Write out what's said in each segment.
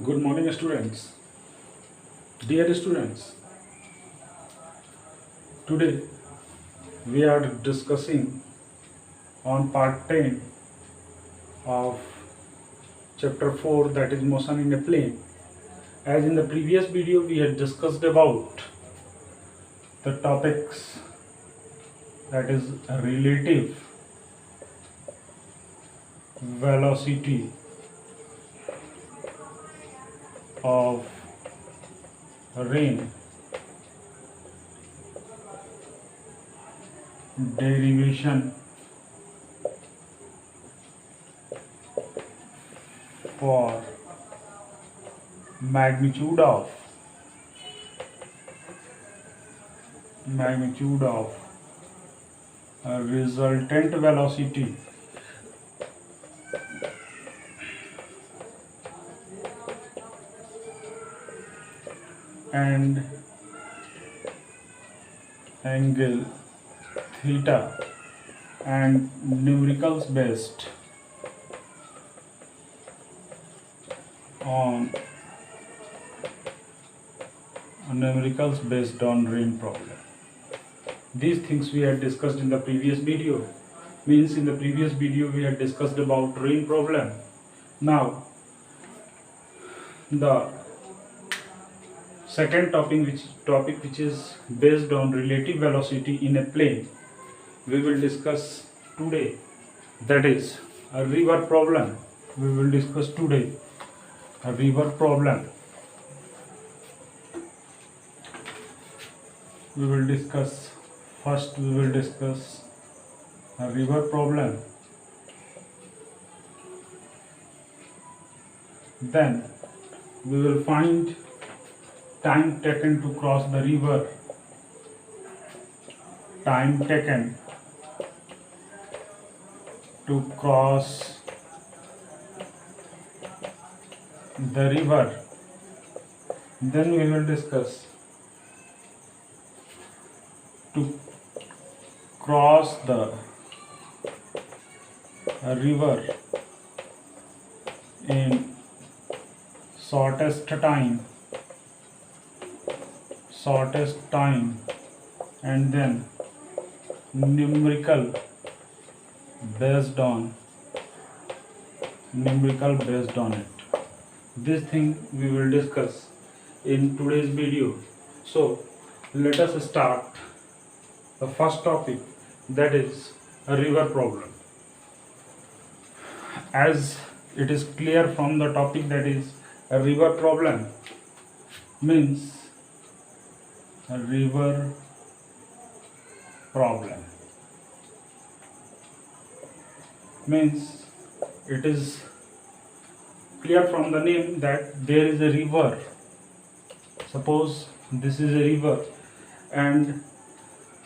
Good morning, students. Dear students, today we are discussing on part 10 of chapter 4, that is motion in a plane. As in the previous video, we had discussed about the topics, that is relative velocity of rain, derivation for magnitude of resultant velocity and angle theta, and on numericals based on rain problem. These things we had discussed in the previous video. Means in the previous video we had discussed about rain problem. Now the second topic which is based on relative velocity in a plane, we will discuss today, that is a river problem. We will discuss today a river problem. We will discuss a river problem. Then we will find time taken to cross the river, time taken to cross the river. Then we will discuss to cross the river in shortest time, and then numerical based on it. This thing we will discuss in today's video. So let us start the first topic, that is a river problem. As it is clear from the topic, that is a river problem means a river problem means it is clear from the name that there is a river. Suppose this is a river and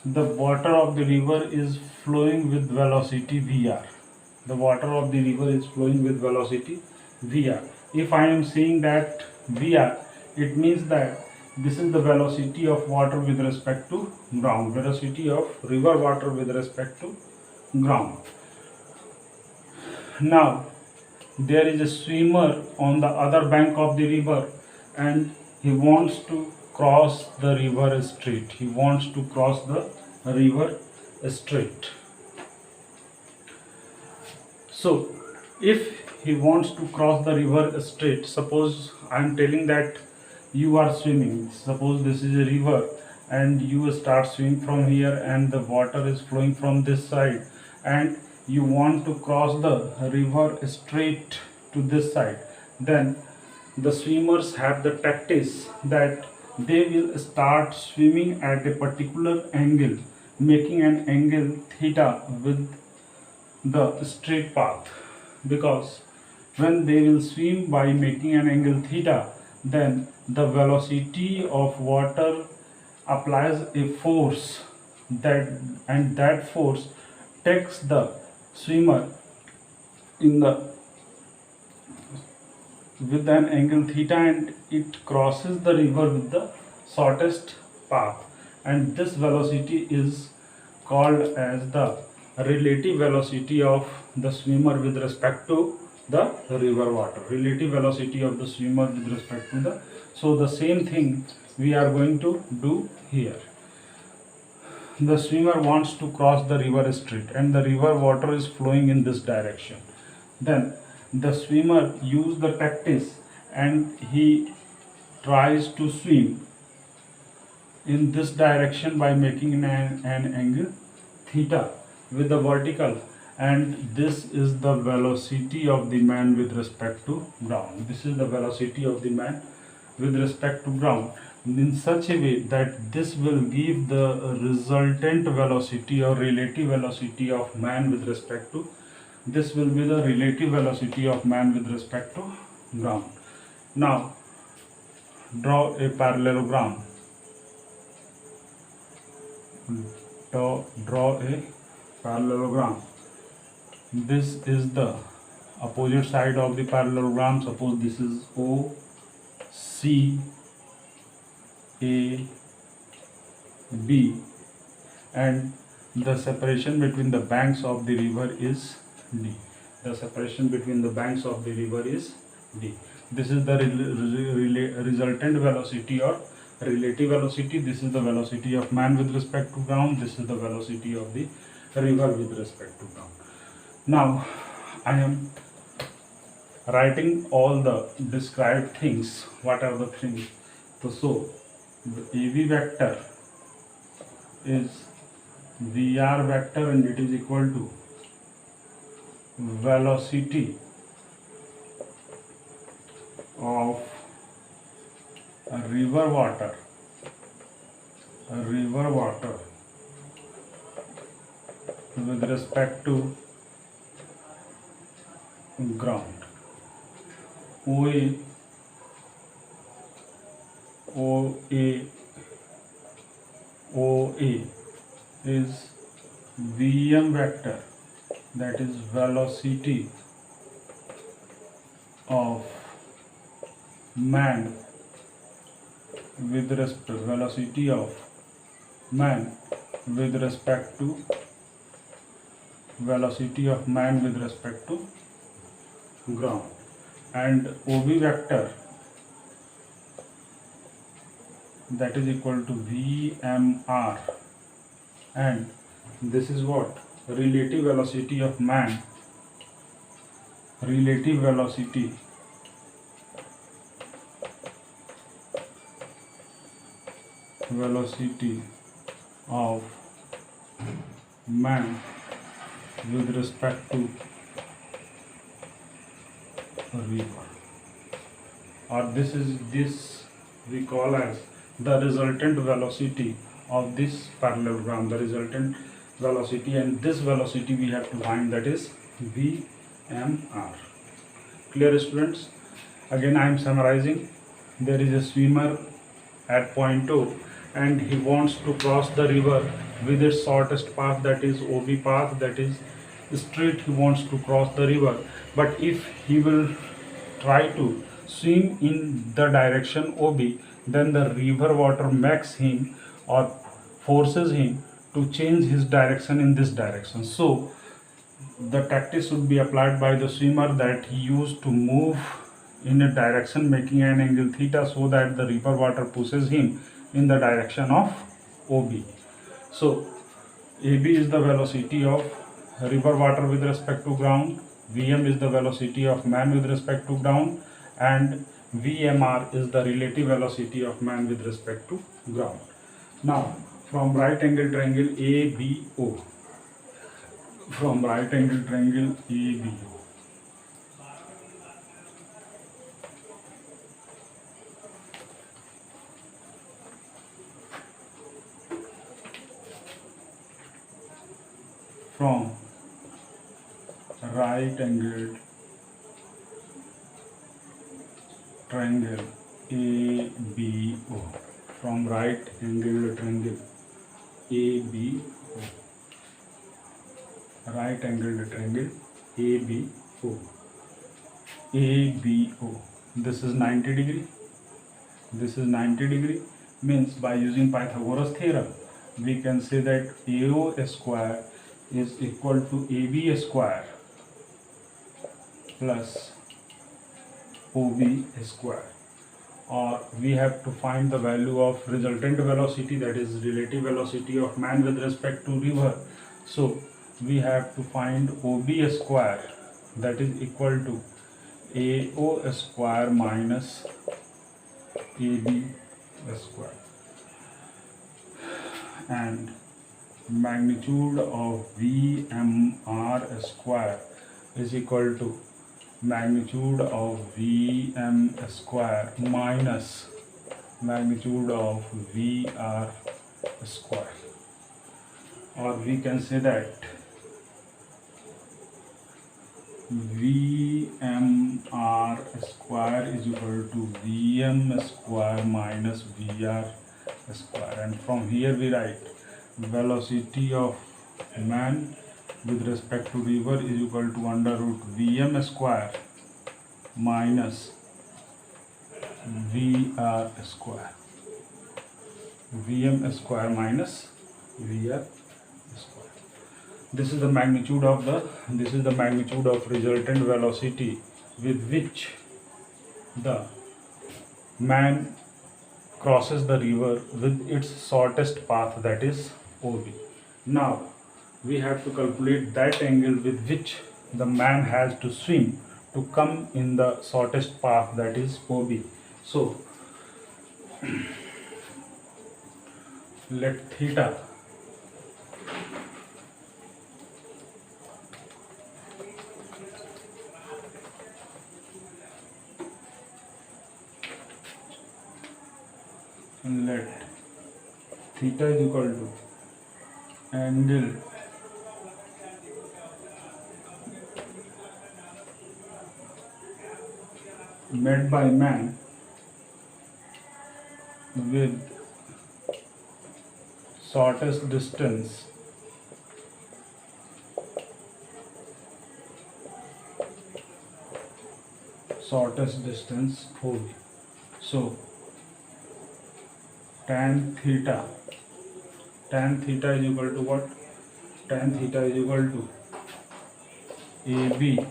the water of the river is flowing with velocity Vr. The water of the river is flowing with velocity Vr. If I am saying that Vr, it means that this is the velocity of water with respect to ground, velocity of river water with respect to ground. Now there is a swimmer on the other bank of the river and he wants to cross the river straight. So if he wants to cross the river straight, suppose I am telling that you are swimming. Suppose this is a river and you start swimming from here and the water is flowing from this side, and you want to cross the river straight to this side. Then the swimmers have the tactics that they will start swimming at a particular angle, making an angle theta with the straight path, because when they will swim by making an angle theta, then the velocity of water applies a force, that force takes the swimmer in the with an angle theta, and it crosses the river with the shortest path, and this velocity is called as the relative velocity of the swimmer with respect to the river water, relative velocity of the swimmer with respect to the. So the same thing we are going to do here. The swimmer wants to cross the river street and the river water is flowing in this direction. Then the swimmer use the tactics and he tries to swim in this direction by making an angle theta with the vertical, and this is the velocity of the man with respect to ground. This is the velocity of the man with respect to ground in such a way that this will give the resultant velocity or relative velocity of man with respect to, this will be the relative velocity of man with respect to ground. Now draw a parallelogram. Draw a parallelogram. This is the opposite side of the parallelogram. Suppose this is O, C, A, B, and the separation between the banks of the river is D. The separation between the banks of the river is D. This is the resultant velocity or relative velocity. This is the velocity of man with respect to ground. This is the velocity of the river with respect to ground. Now I am writing all the described things. What are the things? So the AB vector is VR vector and it is equal to velocity of river water with respect to ground. OA is VM vector, that is velocity of man with respect to ground, and OB vector, that is equal to VMR, and this is what? Relative velocity of man, relative velocity of man with respect to river, or this we call as the resultant velocity of this parallelogram, the resultant velocity, and this velocity we have to find, that is VMR. Clear, students? Again I am summarizing. There is a swimmer at point O and he wants to cross the river with its shortest path, that is OB path, that is straight. He wants to cross the river, but if he will try to swim in the direction OB, then the river water makes him or forces him to change his direction in this direction. So the tactics should be applied by the swimmer, that he used to move in a direction making an angle theta, so that the river water pushes him in the direction of OB. So AB is the velocity of river water with respect to ground, VM is the velocity of man with respect to ground, and VMR is the relative velocity of man with respect to ground. Now from right angle triangle ABO, from right angle triangle ABO, from right angled triangle ABO, from right angled triangle ABO, right angled triangle ABO, ABO, this is 90 degree, this is 90 degree, means by using Pythagoras theorem we can say that AO square is equal to AB square plus OB square. Or we have to find the value of resultant velocity, that is relative velocity of man with respect to river. So we have to find OB square, that is equal to AO square minus AB square, and magnitude of VMR square is equal to magnitude of Vm square minus magnitude of VR square. Or we can say that VMR square is equal to Vm square minus VR square, and from here we write velocity of man with respect to river is equal to under root Vm square minus VR square. Vm square minus VR square. This is the magnitude of resultant velocity with which the man crosses the river with its shortest path, that is OB. Now we have to calculate that angle with which the man has to swim to come in the shortest path, that is OB. So let theta is equal to angle made by man with shortest distance OB. So tan theta is equal to what? Tan theta is equal to AB,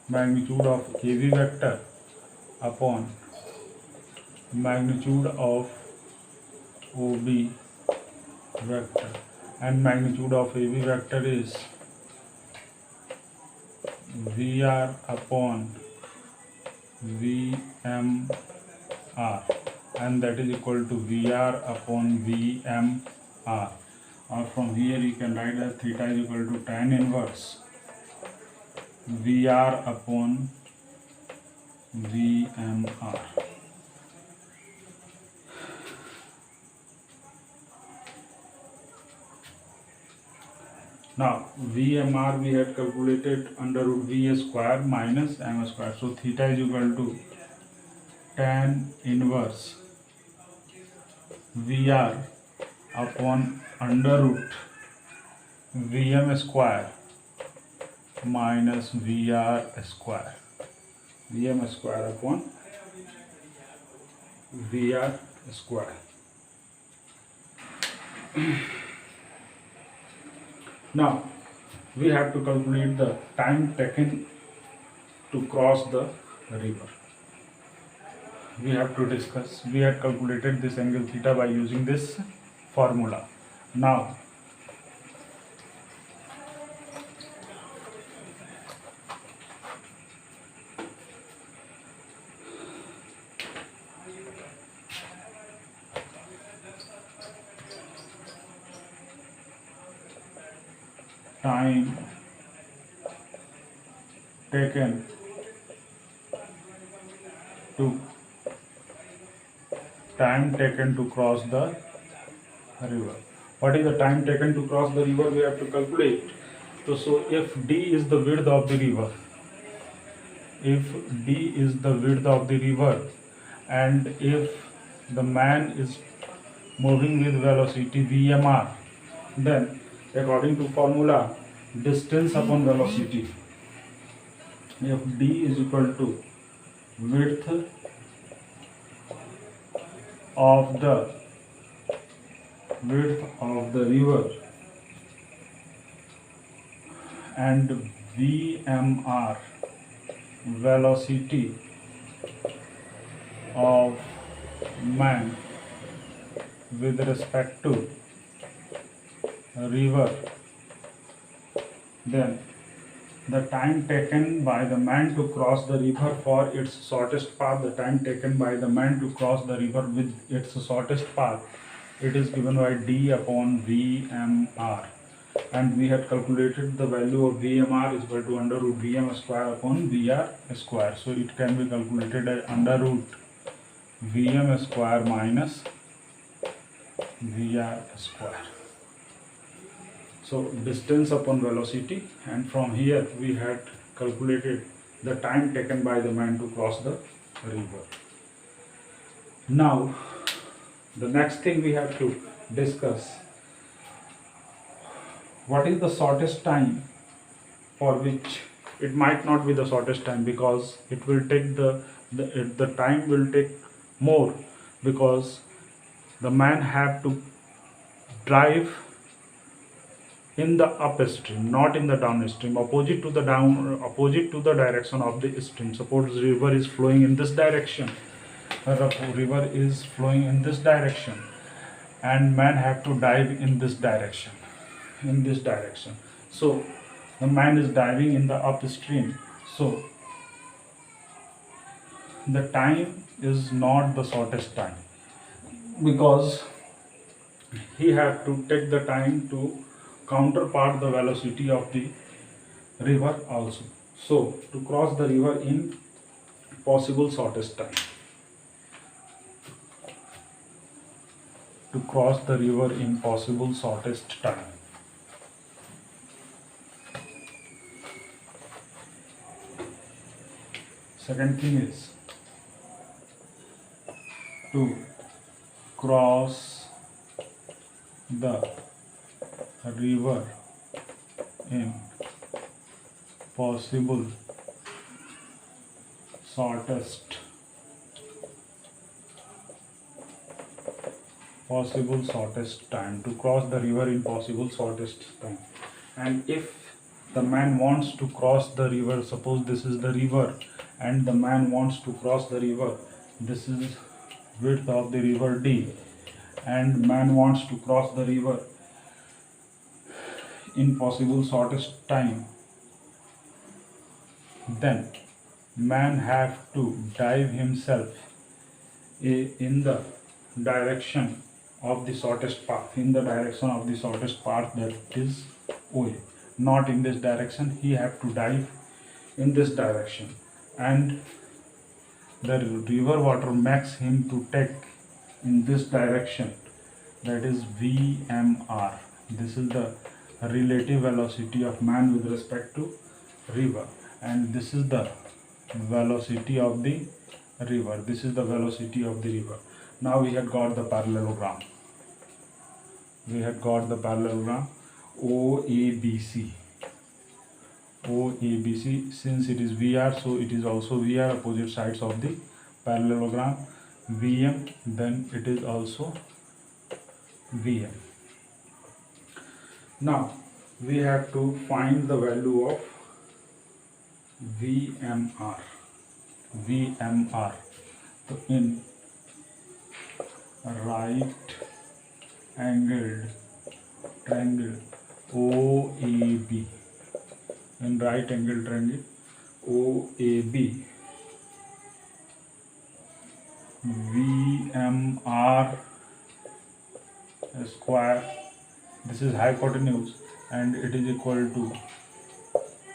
magnitude of AB vector upon magnitude of OB vector, and magnitude of AB vector is VR upon VMR, and that is equal to VR upon VMR. Or from here you can write as theta is equal to tan inverse VR upon VMR. Now VMR we had calculated under root V square minus M square. So theta is equal to tan inverse VR upon under root Vm square minus VR square. Vm square upon VR square. Now we have to calculate the time taken to cross the river. We have to discuss. We had calculated this angle theta by using this formula. Now time taken to cross the river. What is the time taken to cross the river? We have to calculate. So if D is the width of the river, and if the man is moving with velocity VMR, then according to formula distance upon velocity, if D is equal to width of the river and VMR velocity of man with respect to river, then the time taken by the man to cross the river for its shortest path, the time taken by the man to cross the river with its shortest path, it is given by d upon VMR. And we had calculated the value of VMR is equal to under root Vm square upon VR square. So it can be calculated as under root Vm square minus VR square. So distance upon velocity, and from here we had calculated the time taken by the man to cross the river. Now the next thing we have to discuss, what is the shortest time for which it might not be the shortest time, because it will take the time will take more, because the man have to drive in the upstream, not in the downstream, opposite to the direction of the stream. Suppose the river is flowing in this direction, and man have to dive in this direction. So the man is diving in the upstream, so the time is not the shortest time, because he have to take the time to counterpart the velocity of the river also. So to cross the river in possible shortest time, Second thing is to cross the river in possible shortest time, to cross the river in possible shortest time. And if the man wants to cross the river, suppose this is the river and the man wants to cross the river, this is width of the river D, and man wants to cross the river in possible shortest time, then man have to dive himself in the direction of the shortest path, that is OA, not in this direction. He have to dive in this direction, and the river water makes him to take in this direction, that is VMR. This is the relative velocity of man with respect to river, and this is the velocity of the river. Now we had got the parallelogram. OABC. Since it is VR, so it is also VR, opposite sides of the parallelogram. VM, then it is also VM. Now we have to find the value of VMR. So in right angled triangle OAB, VMR square, this is hypotenuse, and it is equal to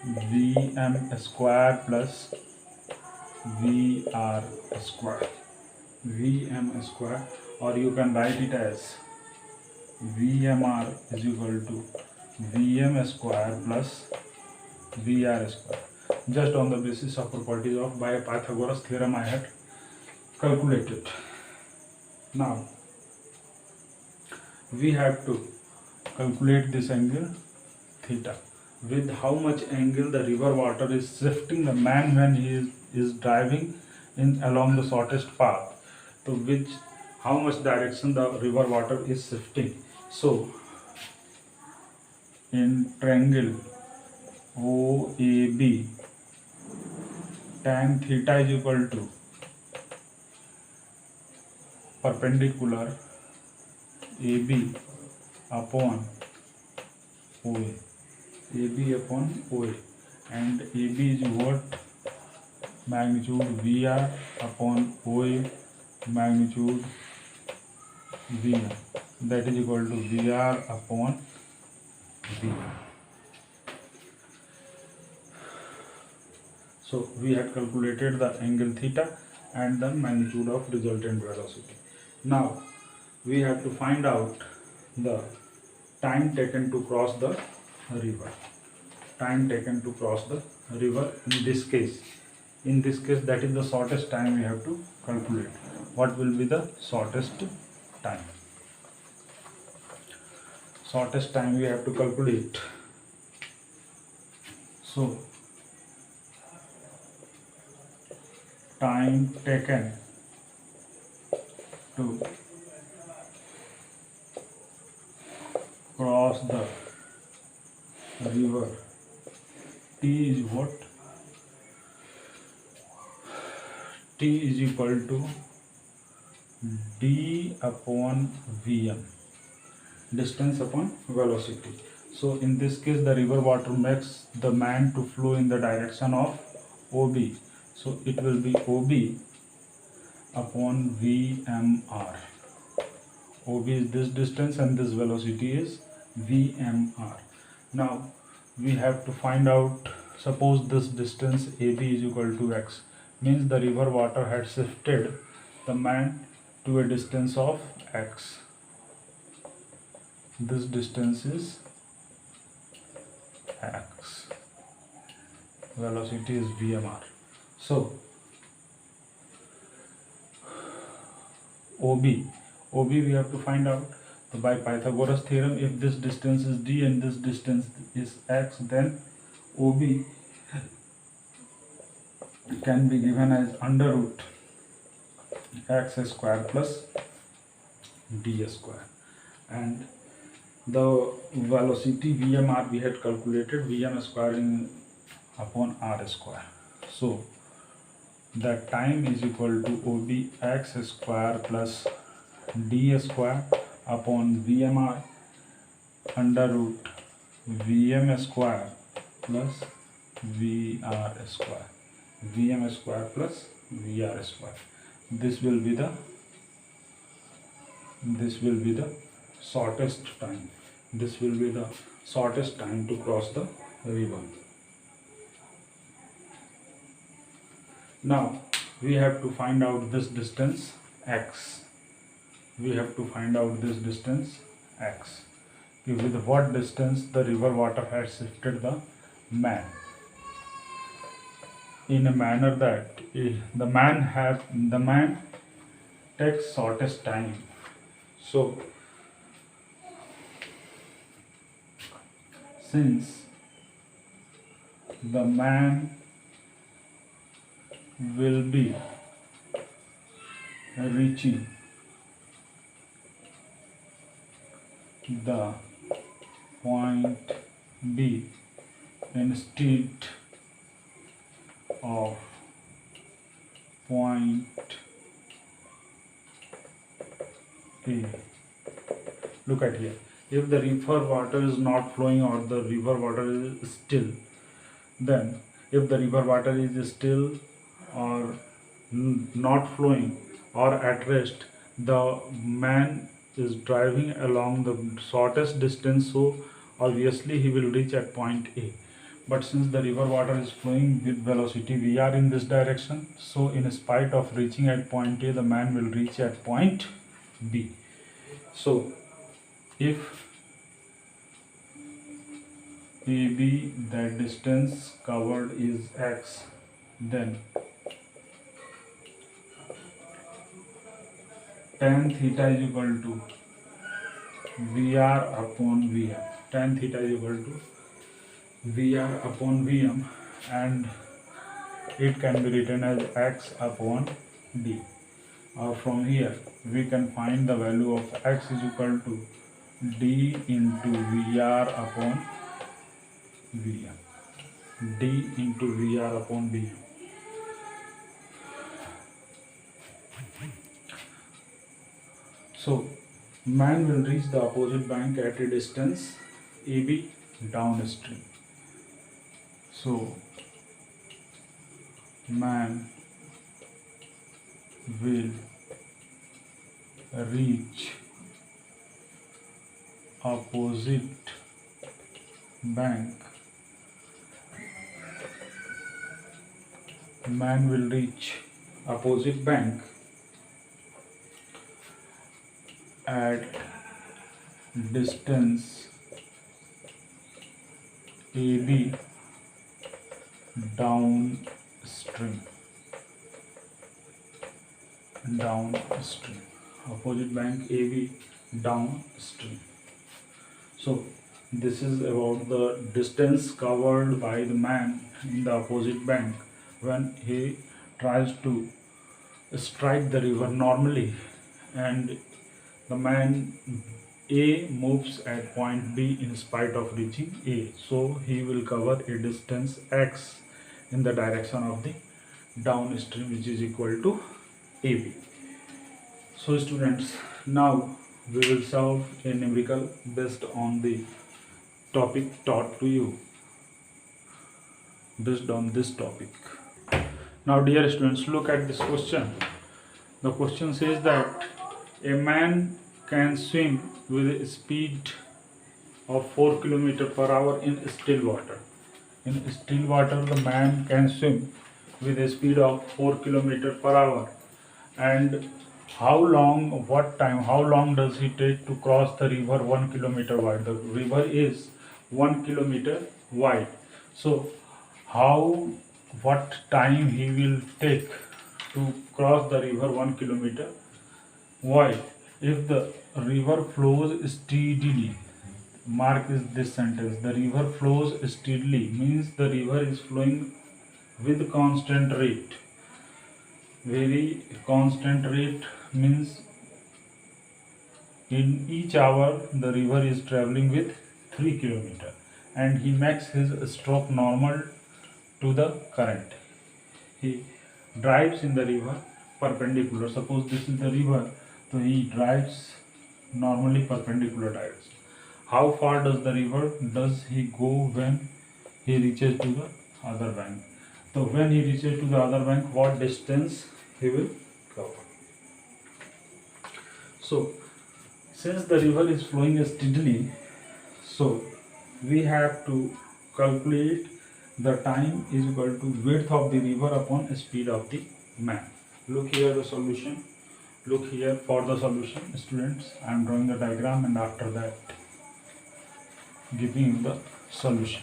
VM square plus VR square. Or you can write it as VMR is equal to VM square plus VR square, just on the basis of properties of by Pythagoras theorem I had calculated. Now we have to calculate this angle theta, with how much angle the river water is shifting the man when he is driving in along the shortest path, to which how much direction the river water is shifting. So in triangle OAB, tan theta is equal to perpendicular AB upon OA. AB upon OA, and AB is what? Magnitude VR upon OA magnitude VR, that is equal to VR upon VR. So we had calculated the angle theta and the magnitude of resultant velocity. Now we have to find out the time taken to cross the river. Time taken to cross the river in this case. In this case, that is the shortest time we have to calculate. What will be the shortest time? Shortest time we have to calculate. So time taken to cross the river, T is what? T is equal to d upon Vm, distance upon velocity. So in this case, the river water makes the man to flow in the direction of OB. So it will be OB upon VMR. OB is this distance and this velocity is VMR. Now we have to find out, suppose this distance AB is equal to x, means the river water had shifted the man to a distance of x. This distance is x, velocity is VMR. So OB we have to find out. So by Pythagoras theorem, if this distance is d and this distance is x, then OB can be given as under root x square plus d square, and the velocity VMR we had calculated Vm square upon r square. So the time is equal to OB x square plus d square upon VMR under root Vm square plus Vr square. Vm square plus Vr square. This will be the shortest time. This will be the shortest time to cross the river. Now we have to find out this distance x. We have to find out this distance x. With what distance the river water has shifted the man, in a manner that the man takes shortest time. So since the man will be reaching the point B instead of point A. Look at here. If the river water is not flowing or the river water is still, then if the river water is still or not flowing or at rest, the man is driving along the shortest distance, so obviously he will reach at point A. But since the river water is flowing with velocity Vr in this direction, so in spite of reaching at point A, the man will reach at point B. So if AB, that distance covered, is x, then tan theta is equal to Vr upon Vm. Tan theta is equal to Vr upon Vm, and it can be written as x upon d. Or from here we can find the value of x is equal to d into Vr upon Vm. D into Vr upon Vm. So man will reach the opposite bank at a distance AB downstream. So man will reach opposite bank. Man will reach opposite bank at distance AB downstream. Downstream. Opposite bank AB downstream. So this is about the distance covered by the man in the opposite bank when he tries to strike the river normally, and the man A moves at point B in spite of reaching A. So he will cover a distance x in the direction of the downstream, which is equal to AB. So students, now we will solve a numerical based on the topic taught to you based on this topic. Now dear students, look at this question. The question says that a man can swim with a speed of 4 km per hour in still water. In still water, the man can swim with a speed of 4 km per hour. And how long does he take to cross the river 1 kilometer wide? The river is 1 kilometer wide. So, what time he will take to cross the river 1 kilometer wide? If the river flows steadily, mark is this sentence, the river flows steadily means the river is flowing with constant rate. Very constant rate means in each hour the river is traveling with 3 km, and he makes his stroke normal to the current. He drives in the river perpendicular. Suppose this is the river, so he drives normally perpendicular direction. How far does he go when he reaches to the other bank? So when he reaches to the other bank, what distance he will cover? So since the river is flowing steadily, so we have to calculate the time is equal to width of the river upon speed of the man. Look here the solution. Look here for the solution, students. I am drawing the diagram, and after that giving you the solution.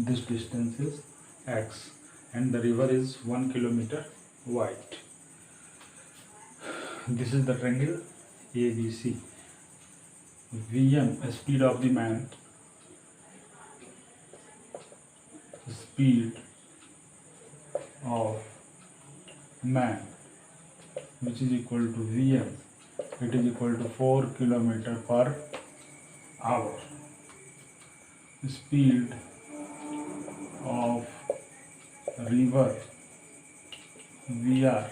This distance is x and the river is 1 kilometer wide. This is the triangle ABC. VM, speed of the man, speed of man, which is equal to VM, it is equal to 4 kilometer per hour. Speed of river VR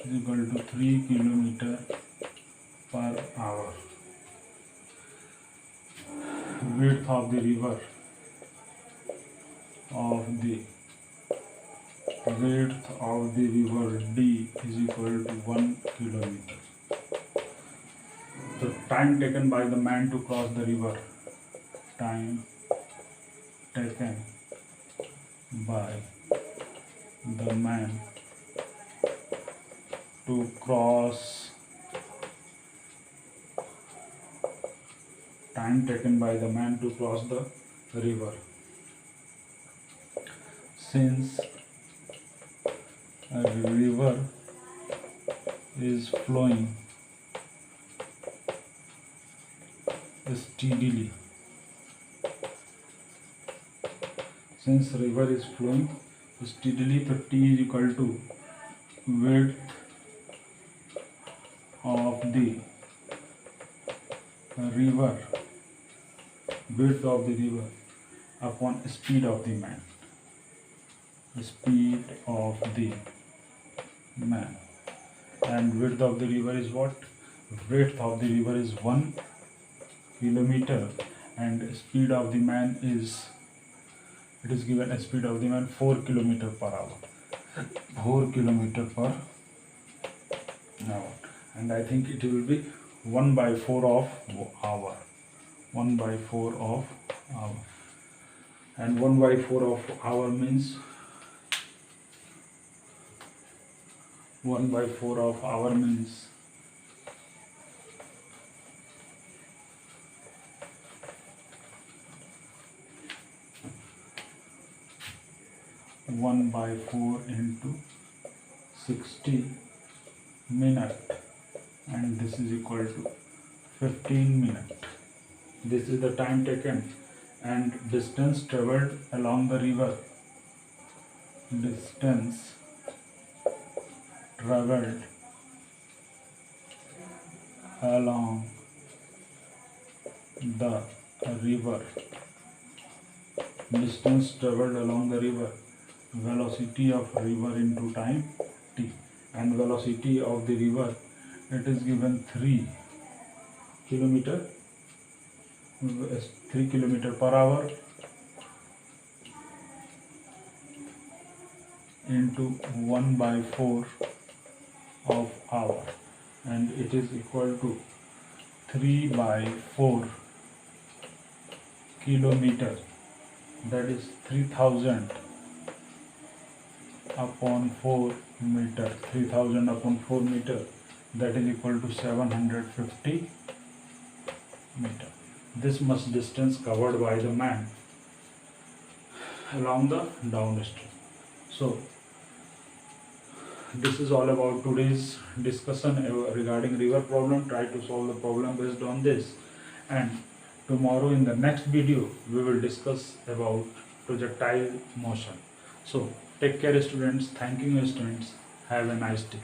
is equal to 3 kilometer per hour. Width of the river D is equal to 1 kilometer. So time taken by the man to cross the river, time taken by the man to cross time taken by the man to cross the river. Since a river is flowing steadily, since river is flowing steadily, the T is equal to width of the river, width of the river upon speed of the man. Speed of the man. And width of the river is what? Width of the river is 1 kilometer, and speed of the man is, it is given a speed of the man 4 kilometer per hour. 4 kilometer per hour. And I think it will be 1 by 4 of hour. 1 by 4 of hour. And 1 by 4 of hour means 1 by 4 of hour means 1 by 4 into 60 minutes, and this is equal to 15 minutes. This is the time taken and distance traveled along the river. Distance traveled along the river. Distance traveled along the river. Velocity of river into time t, and velocity of the river, it is given 3 kilometer per hour into 1 by 4 of hour, and it is equal to 3 by 4 kilometer, that is 3000 upon 4 meter. 3000 upon 4 meter, that is equal to 750 meter. This much distance covered by the man along the downstream. So this is all about today's discussion regarding river problem. Try to solve the problem based on this, and tomorrow in the next video we will discuss about projectile motion. So take care students. Thank you students. Have a nice day.